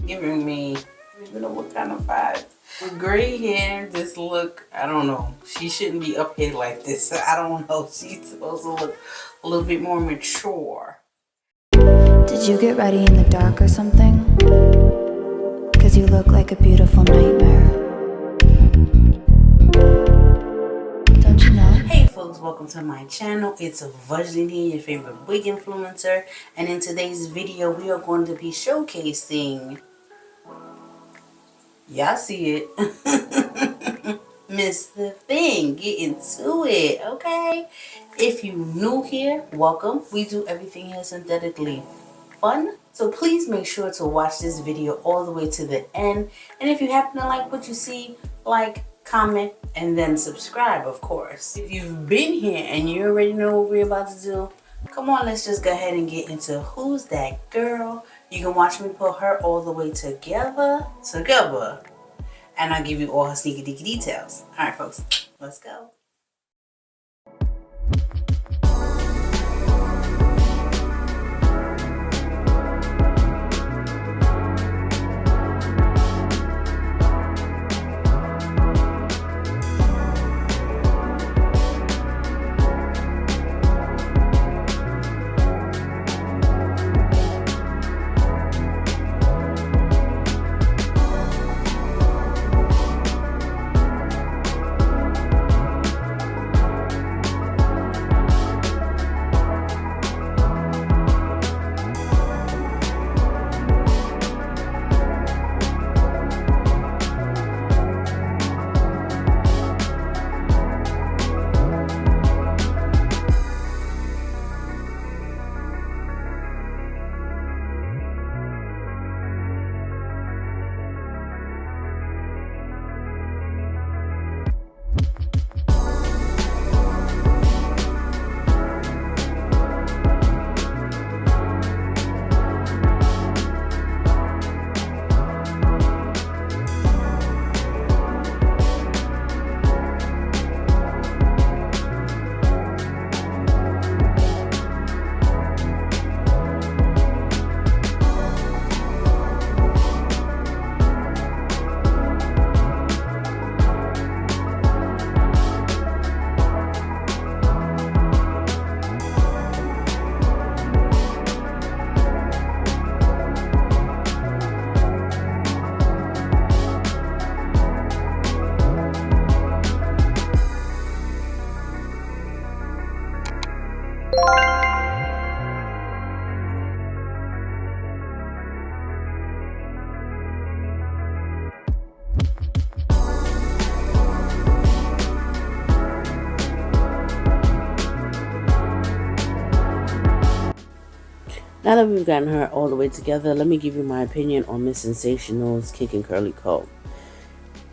giving me, I don't know what kind of vibe. With gray hair, this look, I don't know. She shouldn't be up here like this. I don't know. She's supposed to look a little bit more mature. Did you get ready in the dark or something? 'Cause you look like a beautiful nightmare. Don't you know? Hey folks, welcome to my channel. It's Vageline here, your favorite wig influencer. And in today's video, we are going to be showcasing, y'all see it, Mr. Thing. Get into it, okay? If you new here, welcome. We do everything here synthetically fun. So please make sure to watch this video all the way to the end. And if you happen to like what you see, like, comment, and then subscribe, of course. If you've been here and you already know what we're about to do, come on, let's just go ahead and get into Who's That Girl. You can watch me put her all the way together, and I'll give you all her sneaky deaky details. All right, folks, let's go. Now that we've gotten her all the way together, let me give you my opinion on Miss Sensationnel's Kinky Curly Comb.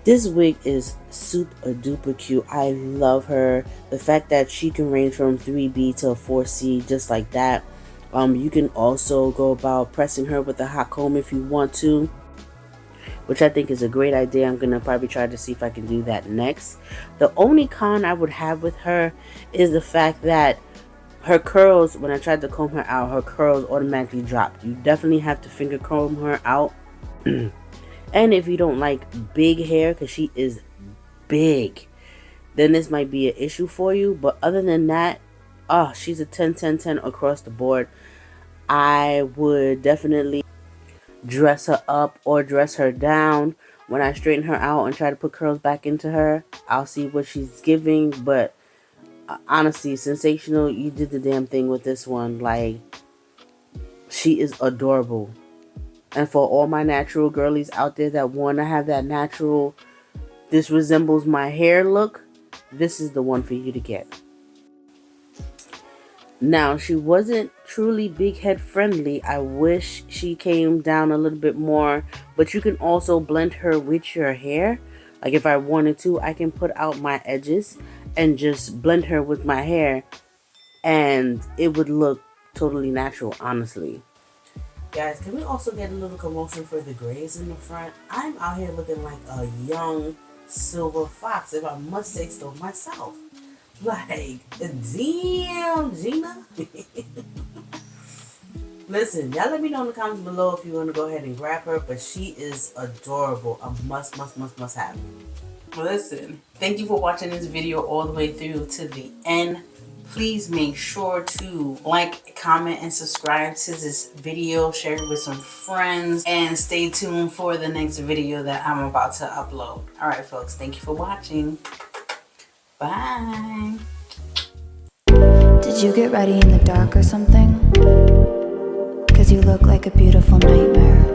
This wig is super duper cute. I love her. The fact that she can range from 3B to 4C just like that. You can also go about pressing her with a hot comb if you want to, which I think is a great idea. I'm going to probably try to see if I can do that next. The only con I would have with her is the fact that her curls, when I tried to comb her out, her curls automatically dropped. You definitely have to finger comb her out. And if you don't like big hair, because she is big, then this might be an issue for you. But other than that, oh, she's a 10, 10, 10 across the board. I would definitely dress her up or dress her down. When I straighten her out and try to put curls back into her, I'll see what she's giving. But honestly, Sensational, you did the damn thing with this one. Like, she is adorable. And for all my natural girlies out there that want to have that natural, this resembles my hair look, this is the one for you to get. Now, she wasn't truly big head friendly. I wish she came down a little bit more, but you can also blend her with your hair. Like if I wanted to, I can put out my edges and just blend her with my hair, and it would look totally natural, honestly. Guys, can we also get a little commotion for the grays in the front? I'm out here looking like a young silver fox, if I must say so myself. Like, damn, Gina. Listen, y'all let me know in the comments below if you want to go ahead and grab her, but she is adorable. A must, must, must, must have. Listen, thank you for watching this video all the way through to the end. Please make sure to like, comment, and subscribe to this video. Share it with some friends. And stay tuned for the next video that I'm about to upload. Alright folks, thank you for watching. Bye. Did you get ready in the dark or something? 'Cause you look like a beautiful nightmare.